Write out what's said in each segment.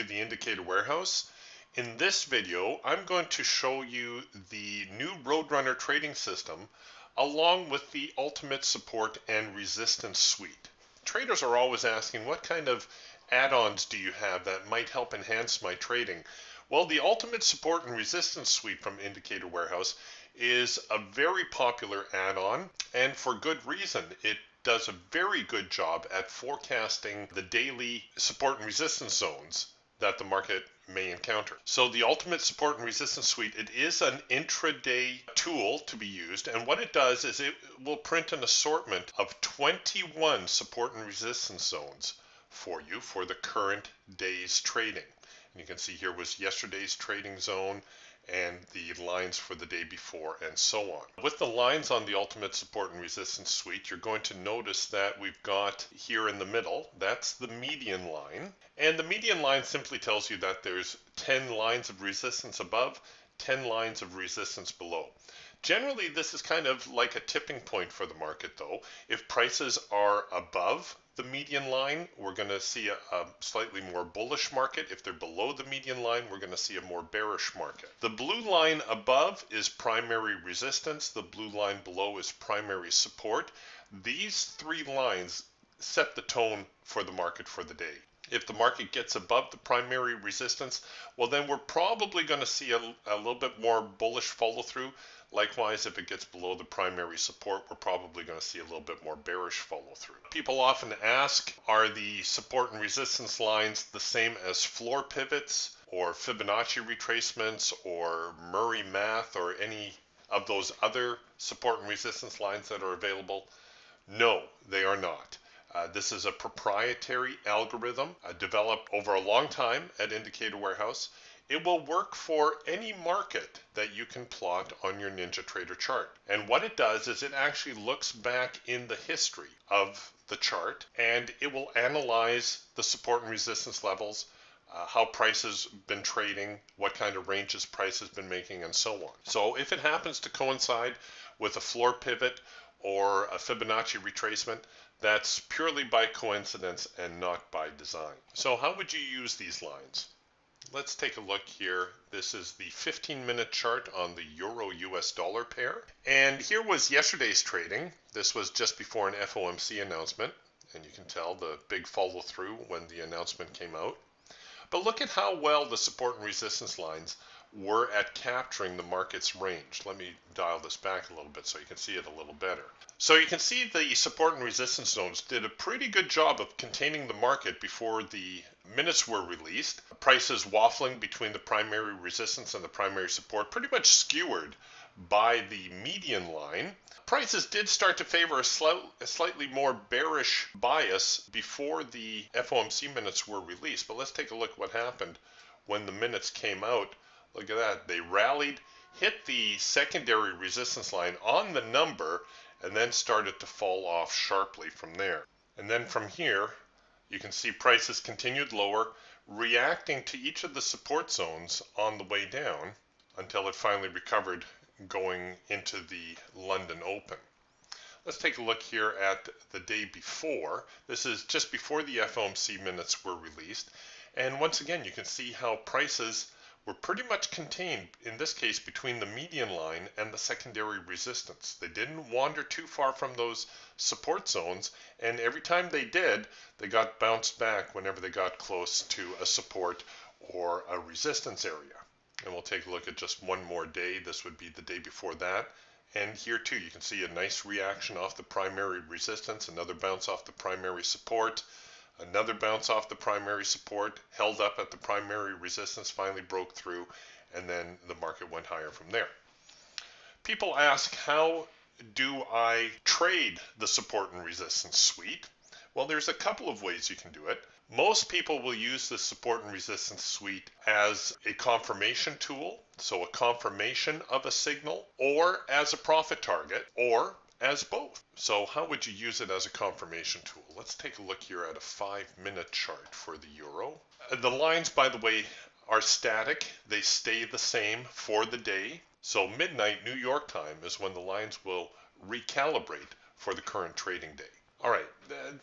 to the Indicator Warehouse. In this video, I'm going to show you the new Roadrunner trading system along with the Ultimate Support and Resistance Suite. Traders are always asking, what kind of add-ons do you have that might help enhance my trading? Well, the Ultimate Support and Resistance Suite from Indicator Warehouse is a very popular add-on, and for good reason. It does a very good job at forecasting the daily support and resistance zones that the market may encounter. So the Ultimate Support and Resistance Suite, it is an intraday tool to be used, and what it does is it will print an assortment of 21 support and resistance zones for you for the current day's trading. And you can see here was yesterday's trading zone and the lines for the day before and so on. With the lines on the Ultimate Support and Resistance Suite, you're going to notice that we've got here in the middle, that's the median line. And the median line simply tells you that there's 10 lines of resistance above, 10 lines of resistance below. Generally, this is kind of like a tipping point for the market though. If prices are above the median line, we're going to see a slightly more bullish market. If they're below the median line, we're going to see a more bearish market. The blue line above is primary resistance. The blue line below is primary support. These three lines set the tone for the market for the day. If the market gets above the primary resistance, well then we're probably going to see a little bit more bullish follow through. Likewise, if it gets below the primary support, we're probably going to see a little bit more bearish follow through. People often ask, are the support and resistance lines the same as floor pivots or Fibonacci retracements or Murray math or any of those other support and resistance lines that are available? No, they are not. This is a proprietary algorithm developed over a long time at Indicator Warehouse. It will work for any market that you can plot on your NinjaTrader chart. And what it does is it actually looks back in the history of the chart and it will analyze the support and resistance levels, how price has been trading, what kind of ranges price has been making, and so on. So if it happens to coincide with a floor pivot or a Fibonacci retracement, that's purely by coincidence and not by design. So how would you use these lines? Let's take a look here. This is the 15-minute chart on the Euro-US dollar pair. And here was yesterday's trading. This was just before an FOMC announcement. And you can tell the big follow through when the announcement came out. But look at how well the support and resistance lines were at capturing the market's range. Let me dial this back a little bit so you can see it a little better. So you can see the support and resistance zones did a pretty good job of containing the market before the minutes were released. Prices waffling between the primary resistance and the primary support, pretty much skewered by the median line. Prices did start to favor a slightly more bearish bias before the FOMC minutes were released. But let's take a look what happened when the minutes came out. Look at that. They rallied, hit the secondary resistance line on the number, and then started to fall off sharply from there. And then from here, you can see prices continued lower, reacting to each of the support zones on the way down until it finally recovered going into the London Open. Let's take a look here at the day before. This is just before the FOMC minutes were released. And once again, you can see how prices were pretty much contained, in this case, between the median line and the secondary resistance. They didn't wander too far from those support zones, and every time they did, they got bounced back whenever they got close to a support or a resistance area. And we'll take a look at just one more day. This would be the day before that. And here too, you can see a nice reaction off the primary resistance, another bounce off the primary support, another bounce off the primary support, held up at the primary resistance, finally broke through, and then the market went higher from there. People ask, how do I trade the support and resistance suite? Well, there's a couple of ways you can do it. Most people will use the support and resistance suite as a confirmation tool, so a confirmation of a signal, or as a profit target, or as both. So how would you use it as a confirmation tool? Let's take a look here at a 5-minute chart for the euro. The lines, by the way, are static. They stay the same for the day. So midnight New York time is when the lines will recalibrate for the current trading day. All right,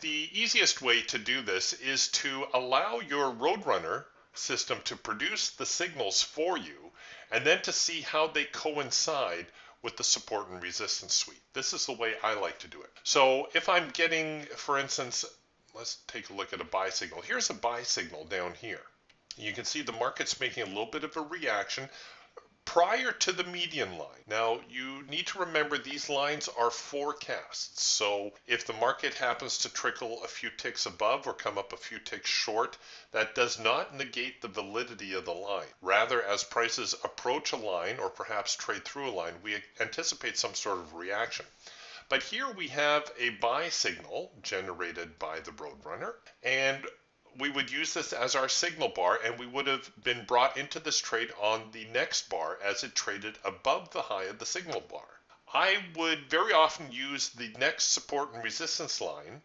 the easiest way to do this is to allow your Roadrunner system to produce the signals for you and then to see how they coincide with the support and resistance suite. This is the way I like to do it. So if I'm getting, for instance, let's take a look at a buy signal. Here's a buy signal down here. You can see the market's making a little bit of a reaction prior to the median line. Now, you need to remember these lines are forecasts. So if the market happens to trickle a few ticks above or come up a few ticks short, that does not negate the validity of the line. Rather, as prices approach a line or perhaps trade through a line, we anticipate some sort of reaction. But here we have a buy signal generated by the Roadrunner, and we would use this as our signal bar, and we would have been brought into this trade on the next bar as it traded above the high of the signal bar. I would very often use the next support and resistance line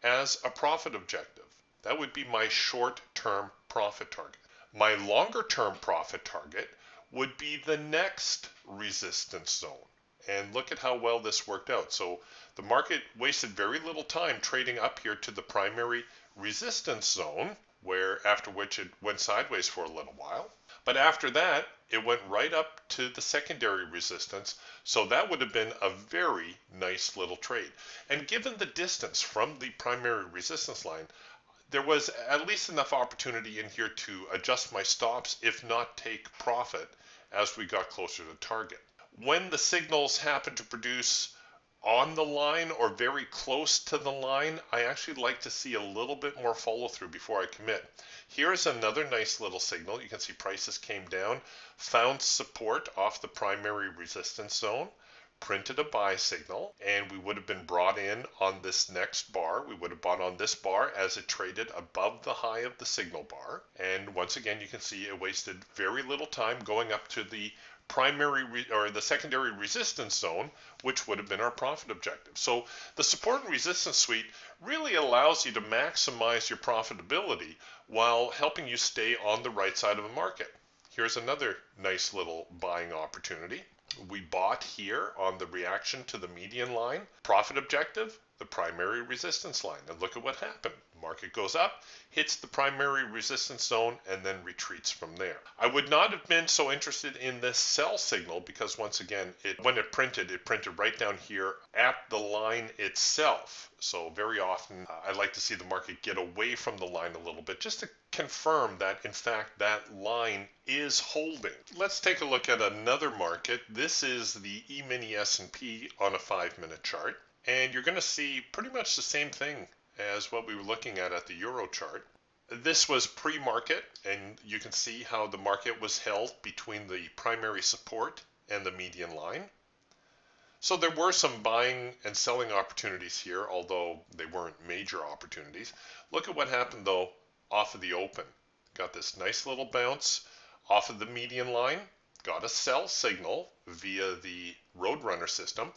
as a profit objective. That would be my short-term profit target. My longer-term profit target would be the next resistance zone. And look at how well this worked out. So the market wasted very little time trading up here to the primary resistance zone, where after which it went sideways for a little while. But after that, it went right up to the secondary resistance. So that would have been a very nice little trade. And given the distance from the primary resistance line, there was at least enough opportunity in here to adjust my stops, if not take profit, as we got closer to target. When the signals happen to produce on the line or very close to the line, I actually like to see a little bit more follow through before I commit. Here's another nice little signal. You can see prices came down, found support off the primary resistance zone, printed a buy signal, and we would have been brought in on this next bar. We would have bought on this bar as it traded above the high of the signal bar. And once again, you can see it wasted very little time going up to the primary or the secondary resistance zone, which would have been our profit objective. So the support and resistance suite really allows you to maximize your profitability while helping you stay on the right side of the market. Here's another nice little buying opportunity. We bought here on the reaction to the median line. Profit objective, the primary resistance line. And look at what happened. Market goes up, hits the primary resistance zone, and then retreats from there. I would not have been so interested in this sell signal because once again, when it printed right down here at the line itself. So very often I like to see the market get away from the line a little bit just to confirm that in fact that line is holding. Let's take a look at another market. This is the E-mini S&P on a 5-minute chart. And you're going to see pretty much the same thing as what we were looking at the Euro chart. This was pre-market, and you can see how the market was held between the primary support and the median line. So there were some buying and selling opportunities here, although they weren't major opportunities. Look at what happened though off of the open. Got this nice little bounce off of the median line, got a sell signal via the Roadrunner system,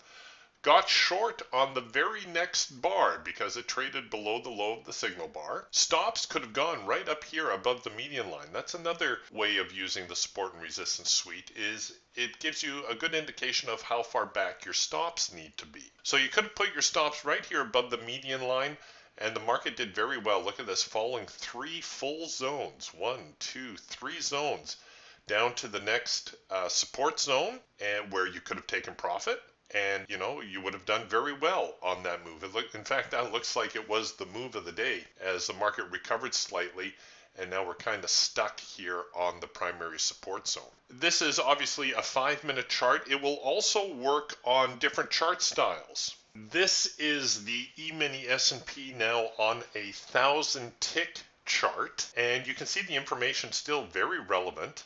got short on the very next bar because it traded below the low of the signal bar. Stops could have gone right up here above the median line. That's another way of using the support and resistance suite, is it gives you a good indication of how far back your stops need to be. So you could have put your stops right here above the median line, and the market did very well. Look at this, falling 3 full zones, 1, 2, 3 zones, down to the next support zone, and where you could have taken profit. And, you know, you would have done very well on that move. In fact, that looks like it was the move of the day as the market recovered slightly. And now we're kind of stuck here on the primary support zone. This is obviously a 5-minute chart. It will also work on different chart styles. This is the E-mini S&P now on a 1,000-tick chart. And you can see the information still very relevant.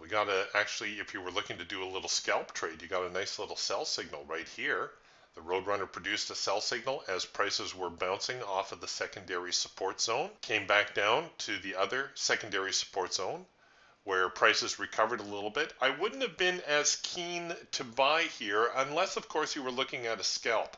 We got actually, if you were looking to do a little scalp trade, you got a nice little sell signal right here. The Roadrunner produced a sell signal as prices were bouncing off of the secondary support zone, came back down to the other secondary support zone where prices recovered a little bit. I wouldn't have been as keen to buy here unless, of course, you were looking at a scalp.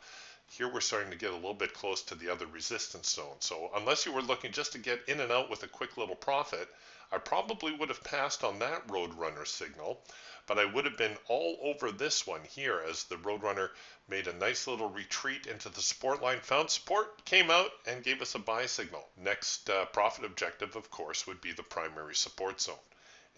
Here we're starting to get a little bit close to the other resistance zone. So unless you were looking just to get in and out with a quick little profit, I probably would have passed on that Roadrunner signal. but I would have been all over this one here as the Roadrunner made a nice little retreat into the support line, found support, came out, and gave us a buy signal. Next profit objective, of course, would be the primary support zone.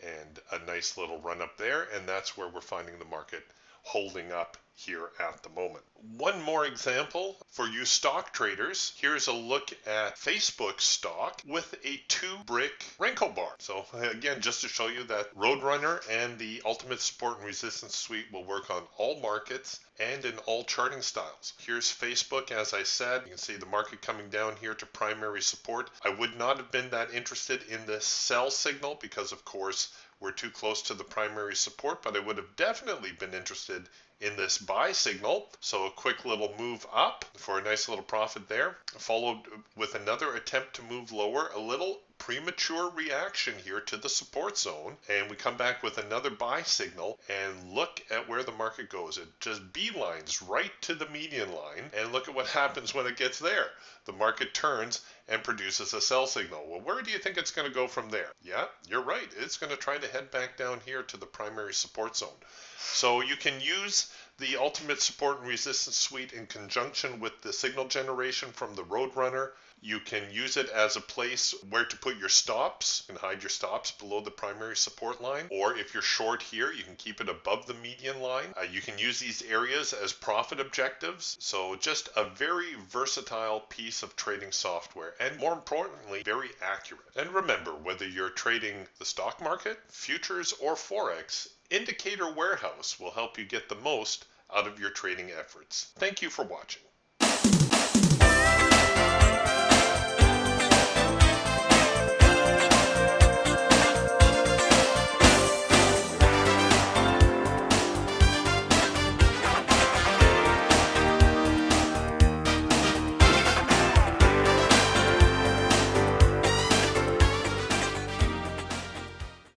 And a nice little run up there, and that's where we're finding the market holding up here at the moment. One more example for you stock traders. Here's a look at Facebook stock with a 2-brick wrinkle bar. So again, just to show you that Roadrunner and the Ultimate Support and Resistance Suite will work on all markets and in all charting styles. Here's Facebook, as I said. You can see the market coming down here to primary support. I would not have been that interested in this sell signal because, of course, we're too close to the primary support, but I would have definitely been interested in this buy signal. So a quick little move up for a nice little profit there, followed with another attempt to move lower, a little premature reaction here to the support zone, and we come back with another buy signal, and look at where the market goes. It just beelines right to the median line, and look at what happens when it gets there. The market turns and produces a sell signal. Well, where do you think it's going to go from there? Yeah, you're right. It's going to try to head back down here to the primary support zone. So you can use the Ultimate Support and Resistance Suite in conjunction with the signal generation from the Roadrunner. You can use it as a place where to put your stops and hide your stops below the primary support line. Or if you're short here, you can keep it above the median line. You can use these areas as profit objectives. So just a very versatile piece of trading software, and more importantly, very accurate. And remember, whether you're trading the stock market, futures, or Forex, Indicator Warehouse will help you get the most out of your trading efforts. Thank you for watching.